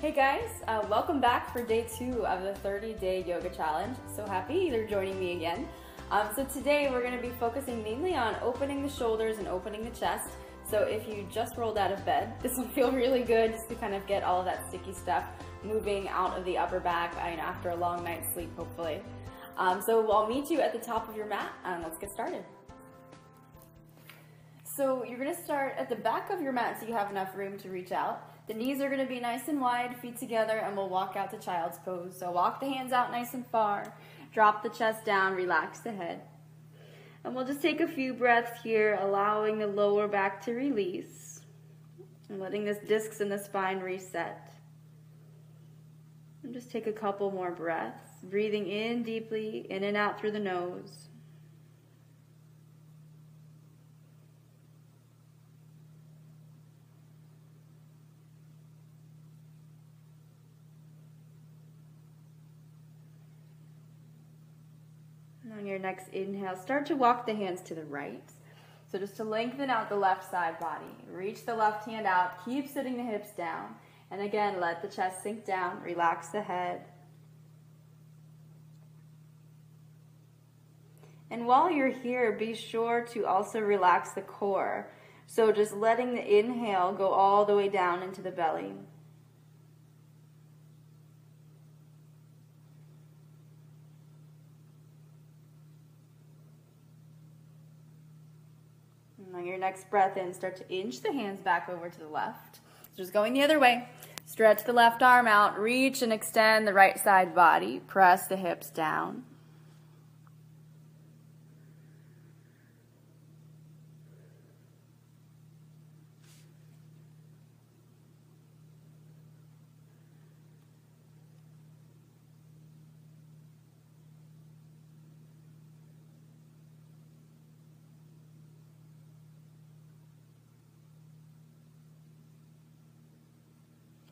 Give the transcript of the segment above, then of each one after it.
Hey guys, welcome back for day 2 of the 30-day yoga challenge. So happy you're joining me again. So today we're going to be focusing mainly on opening the shoulders and opening the chest. So if you just rolled out of bed, this will feel really good just to kind of get all of that sticky stuff moving out of the upper back after a long night's sleep, hopefully. So I'll meet you at the top of your mat and let's get started. So you're going to start at the back of your mat so you have enough room to reach out. The knees are going to be nice and wide, feet together, and we'll walk out to child's pose. So walk the hands out nice and far, drop the chest down, relax the head. And we'll just take a few breaths here, allowing the lower back to release, and letting the discs in the spine reset. And just take a couple more breaths, breathing in deeply, in and out through the nose. On your next inhale, start to walk the hands to the right. So just to lengthen out the left side body. Reach the left hand out, keep sitting the hips down. And again, let the chest sink down, relax the head. And while you're here, be sure to also relax the core. So just letting the inhale go all the way down into the belly. On your next breath in, start to inch the hands back over to the left. So just going the other way. Stretch the left arm out, reach and extend the right side body. Press the hips down.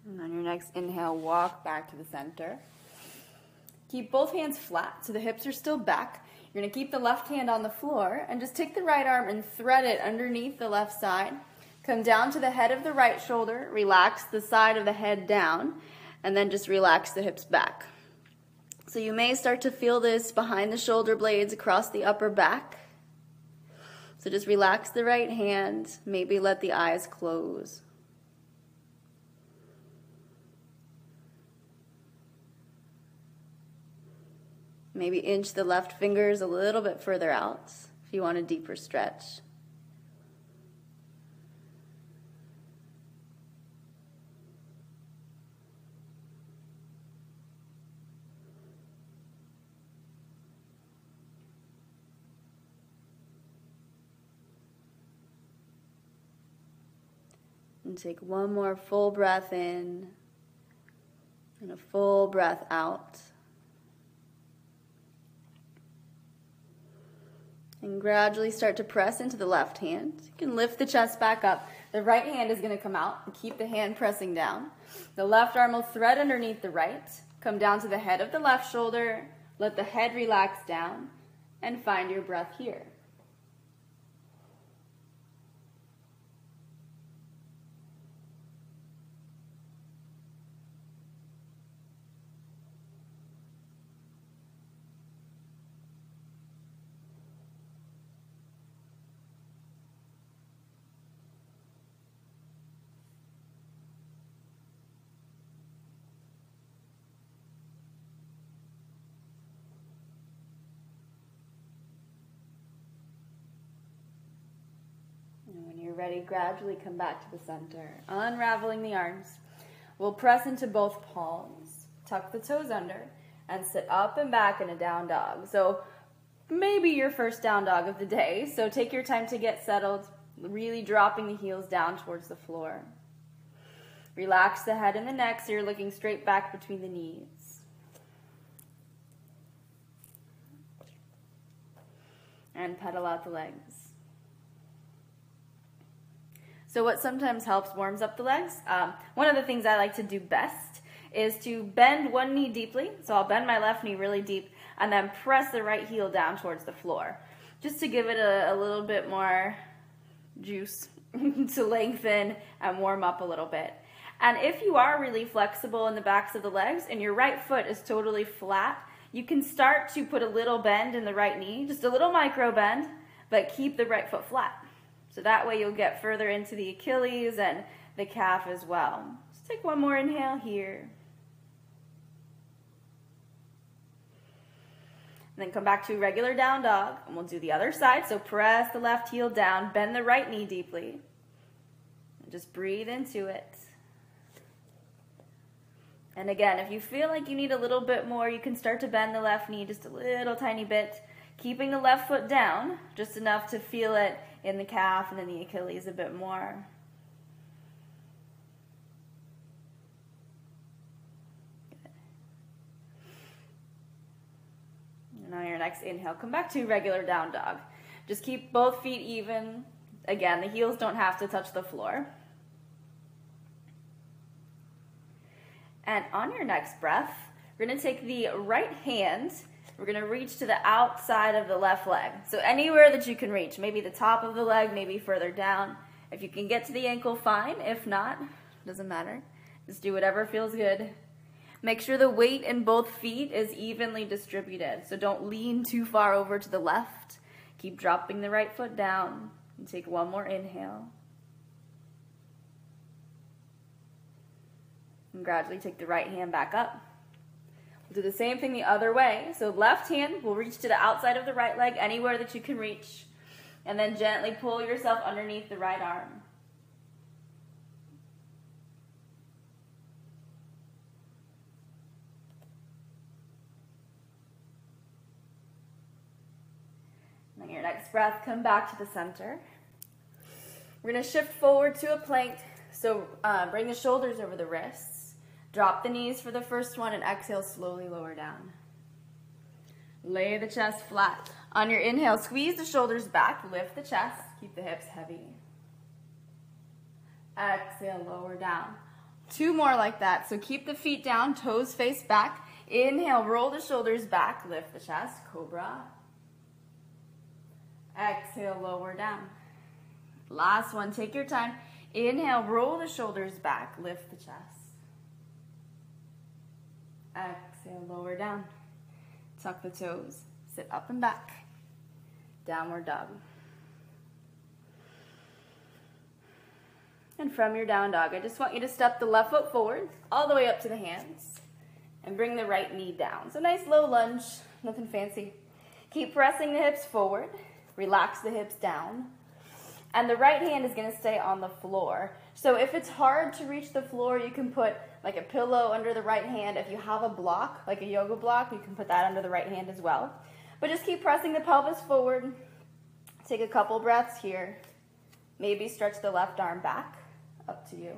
And on your next inhale, walk back to the center. Keep both hands flat so the hips are still back. You're going to keep the left hand on the floor and just take the right arm and thread it underneath the left side. Come down to the head of the right shoulder, relax the side of the head down, and then just relax the hips back. So you may start to feel this behind the shoulder blades across the upper back. So just relax the right hand, maybe let the eyes close. Maybe inch the left fingers a little bit further out if you want a deeper stretch. And take one more full breath in and a full breath out. And gradually start to press into the left hand. You can lift the chest back up. The right hand is going to come out and keep the hand pressing down. The left arm will thread underneath the right. Come down to the head of the left shoulder. Let the head relax down and find your breath here. When you're ready, gradually come back to the center, unraveling the arms. We'll press into both palms, tuck the toes under, and sit up and back in a down dog. So maybe your first down dog of the day, so take your time to get settled, really dropping the heels down towards the floor. Relax the head and the neck so you're looking straight back between the knees. And pedal out the legs. So what sometimes helps warms up the legs. One of the things I like to do best is to bend one knee deeply. So I'll bend my left knee really deep and then press the right heel down towards the floor. Just to give it a little bit more juice to lengthen and warm up a little bit. And if you are really flexible in the backs of the legs and your right foot is totally flat, you can start to put a little bend in the right knee, just a little micro bend, but keep the right foot flat. So that way you'll get further into the Achilles and the calf as well. Just take one more inhale here. And then come back to regular down dog, and we'll do the other side. So press the left heel down, bend the right knee deeply, and just breathe into it. And again, if you feel like you need a little bit more, you can start to bend the left knee just a little tiny bit, keeping the left foot down, just enough to feel it in the calf and then the Achilles a bit more. And on your next inhale, come back to regular down dog. Just keep both feet even. Again, the heels don't have to touch the floor. And on your next breath, we're going to take the right hand, we're going to reach to the outside of the left leg. So anywhere that you can reach, maybe the top of the leg, maybe further down. If you can get to the ankle, fine. If not, doesn't matter. Just do whatever feels good. Make sure the weight in both feet is evenly distributed. So don't lean too far over to the left. Keep dropping the right foot down. And take one more inhale. And gradually take the right hand back up. We'll do the same thing the other way. So left hand will reach to the outside of the right leg, anywhere that you can reach. And then gently pull yourself underneath the right arm. And on your next breath, come back to the center. We're going to shift forward to a plank. So bring the shoulders over the wrists. Drop the knees for the first one and exhale, slowly lower down. Lay the chest flat. On your inhale, squeeze the shoulders back, lift the chest, keep the hips heavy. Exhale, lower down. Two more like that. So keep the feet down, toes face back. Inhale, roll the shoulders back, lift the chest, cobra. Exhale, lower down. Last one, take your time. Inhale, roll the shoulders back, lift the chest. Exhale, lower down. Tuck the toes, sit up and back. Downward dog. And from your down dog, I just want you to step the left foot forward, all the way up to the hands, and bring the right knee down. So nice low lunge, nothing fancy. Keep pressing the hips forward, relax the hips down, and the right hand is going to stay on the floor. So if it's hard to reach the floor, you can put like a pillow under the right hand. If you have a block, like a yoga block, you can put that under the right hand as well. But just keep pressing the pelvis forward. Take a couple breaths here. Maybe stretch the left arm back, up to you.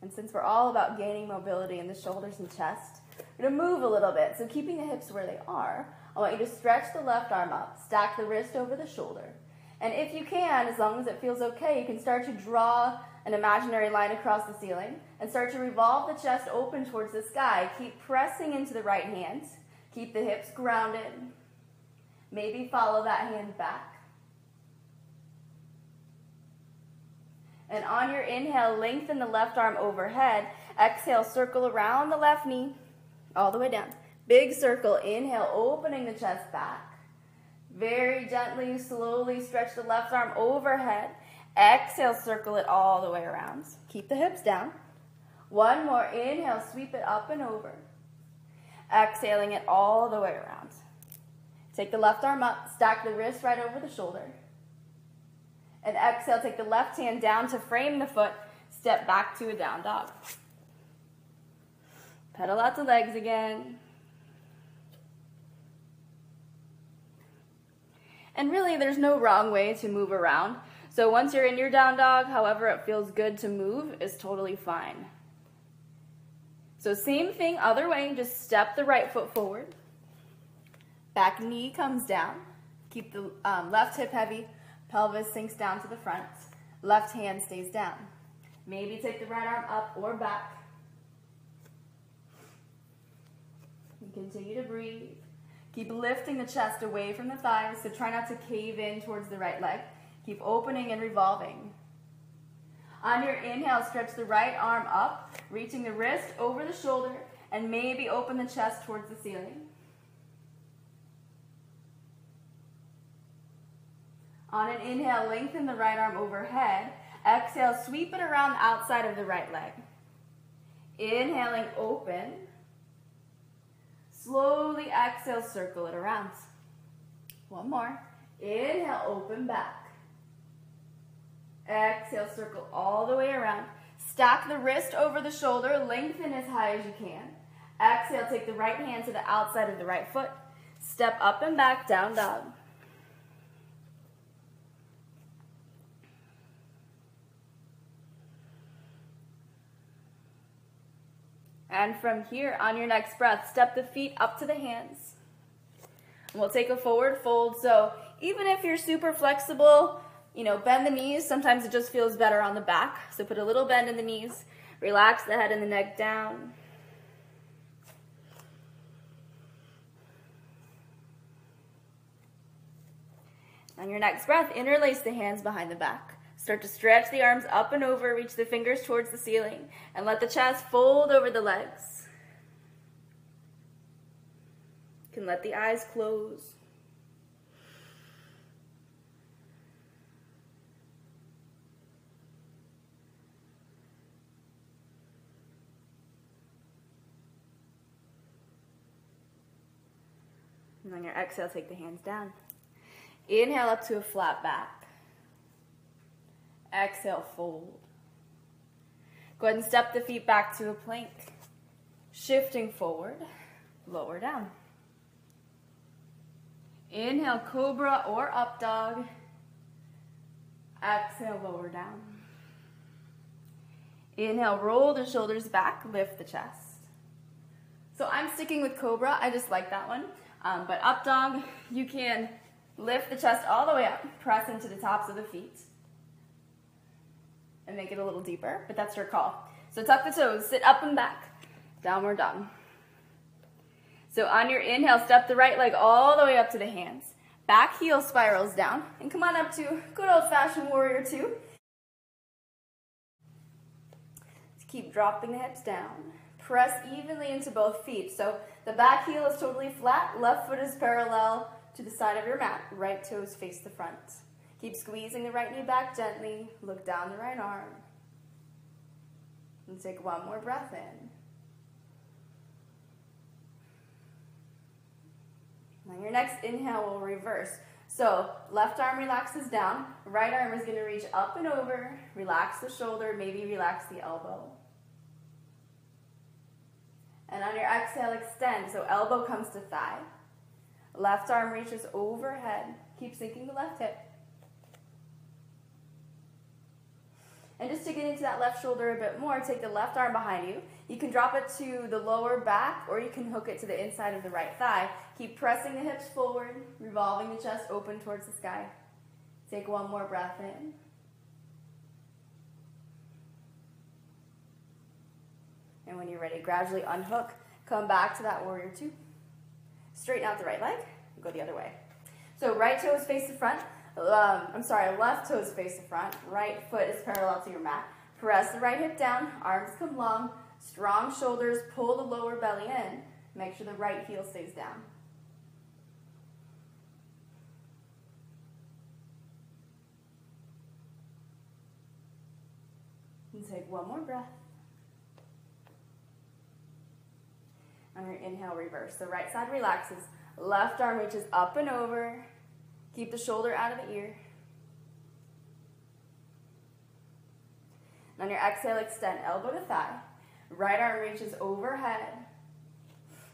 And since we're all about gaining mobility in the shoulders and chest, we're going to move a little bit. So keeping the hips where they are, I want you to stretch the left arm up, stack the wrist over the shoulder. And if you can, as long as it feels okay, you can start to draw an imaginary line across the ceiling and start to revolve the chest open towards the sky. Keep pressing into the right hand. Keep the hips grounded. Maybe follow that hand back. And on your inhale, lengthen the left arm overhead. Exhale, circle around the left knee, all the way down. Big circle. Inhale, opening the chest back. Very gently, slowly stretch the left arm overhead. Exhale, circle it all the way around. Keep the hips down. One more. Inhale, sweep it up and over. Exhaling it all the way around. Take the left arm up, stack the wrist right over the shoulder. And exhale, take the left hand down to frame the foot. Step back to a down dog. Pedal out the legs again. And really, there's no wrong way to move around. So once you're in your down dog, however it feels good to move is totally fine. So same thing, other way, just step the right foot forward. Back knee comes down. Keep the left hip heavy. Pelvis sinks down to the front. Left hand stays down. Maybe take the right arm up or back. And continue to breathe. Keep lifting the chest away from the thighs, so try not to cave in towards the right leg. Keep opening and revolving. On your inhale, stretch the right arm up, reaching the wrist over the shoulder, and maybe open the chest towards the ceiling. On an inhale, lengthen the right arm overhead. Exhale, sweep it around the outside of the right leg. Inhaling, open. Slowly exhale, circle it around. One more. Inhale, open back. Exhale, circle all the way around. Stack the wrist over the shoulder, lengthen as high as you can. Exhale, take the right hand to the outside of the right foot. Step up and back, down dog. And from here, on your next breath, step the feet up to the hands. And we'll take a forward fold. So even if you're super flexible, bend the knees. Sometimes it just feels better on the back. So put a little bend in the knees. Relax the head and the neck down. On your next breath, interlace the hands behind the back. Start to stretch the arms up and over, reach the fingers towards the ceiling, and let the chest fold over the legs. You can let the eyes close. And on your exhale, take the hands down. Inhale up to a flat back. Exhale, fold. Go ahead and step the feet back to a plank. Shifting forward, lower down. Inhale, cobra or up dog. Exhale, lower down. Inhale, roll the shoulders back, lift the chest. So I'm sticking with cobra, I just like that one. But up dog, you can lift the chest all the way up, press into the tops of the feet. And make it a little deeper, but that's your call. So tuck the toes, sit up and back, downward dog. So on your inhale, step the right leg all the way up to the hands. Back heel spirals down, and come on up to good old-fashioned warrior two. Keep dropping the hips down. Press evenly into both feet. So the back heel is totally flat, left foot is parallel to the side of your mat. Right toes face the front. Keep squeezing the right knee back gently. Look down the right arm. And take one more breath in. On your next inhale, we'll reverse. So left arm relaxes down. Right arm is going to reach up and over. Relax the shoulder. Maybe relax the elbow. And on your exhale, extend. So elbow comes to thigh. Left arm reaches overhead. Keep sinking the left hip. And just to get into that left shoulder a bit more, take the left arm behind you. You can drop it to the lower back, or you can hook it to the inside of the right thigh. Keep pressing the hips forward, revolving the chest open towards the sky. Take one more breath in. And when you're ready, gradually unhook. Come back to that warrior two. Straighten out the right leg. Go the other way. So right toes face the front. Left toes face the front. Right foot is parallel to your mat. Press the right hip down. Arms come long. Strong shoulders. Pull the lower belly in. Make sure the right heel stays down. And take one more breath. On your inhale, reverse. The right side relaxes. Left arm reaches up and over. Keep the shoulder out of the ear. And on your exhale, extend elbow to thigh. Right arm reaches overhead.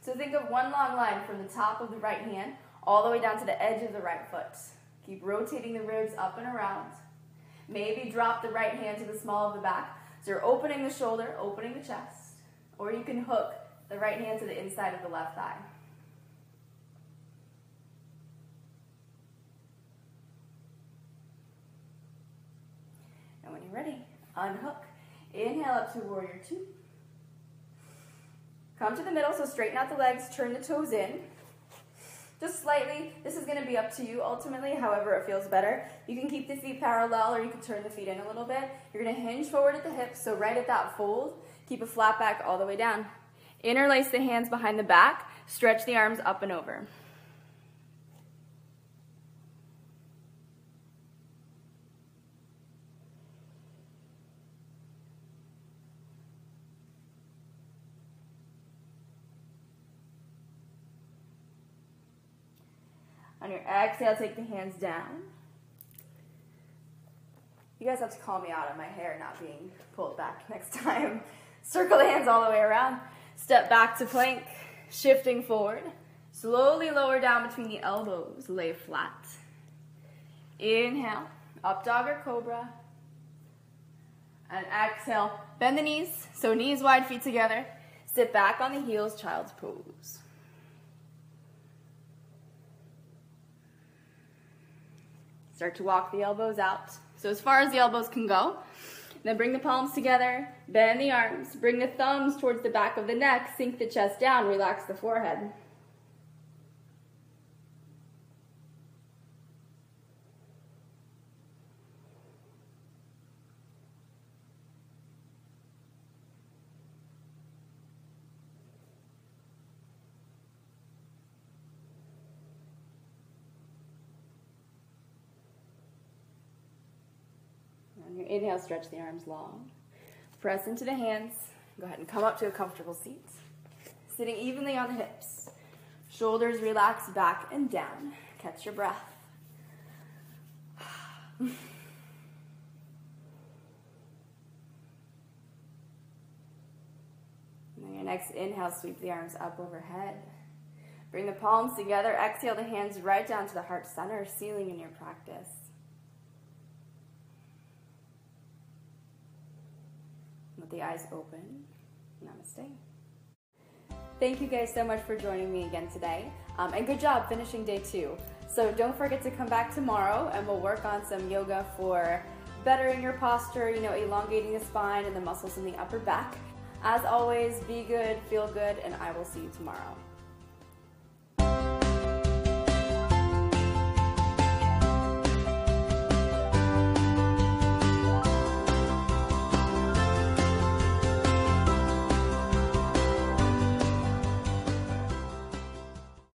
So think of one long line from the top of the right hand all the way down to the edge of the right foot. Keep rotating the ribs up and around. Maybe drop the right hand to the small of the back. So you're opening the shoulder, opening the chest. Or you can hook the right hand to the inside of the left thigh. And when you're ready, unhook. Inhale up to warrior two. Come to the middle, so straighten out the legs, turn the toes in. just slightly. This is going to be up to you ultimately, however it feels better. You can keep the feet parallel or you can turn the feet in a little bit. You're going to hinge forward at the hips, so right at that fold, keep a flat back all the way down. Interlace the hands behind the back, stretch the arms up and over. On your exhale, take the hands down. You guys have to call me out on my hair not being pulled back next time. Circle the hands all the way around. Step back to plank, shifting forward. Slowly lower down between the elbows, lay flat. Inhale, up dog or cobra. And exhale, bend the knees, so knees wide, feet together. Sit back on the heels, child's pose. Start to walk the elbows out, so as far as the elbows can go. Then bring the palms together, bend the arms, bring the thumbs towards the back of the neck, sink the chest down, relax the forehead. On your inhale, stretch the arms long. Press into the hands. Go ahead and come up to a comfortable seat. Sitting evenly on the hips. Shoulders relax back and down. Catch your breath. And on your next inhale, sweep the arms up overhead. Bring the palms together. Exhale the hands right down to the heart center, ceiling in your practice. Let the eyes open. Namaste. Thank you guys so much for joining me again today. And good job finishing day 2. So don't forget to come back tomorrow and we'll work on some yoga for bettering your posture, elongating the spine and the muscles in the upper back. As always, be good, feel good, and I will see you tomorrow.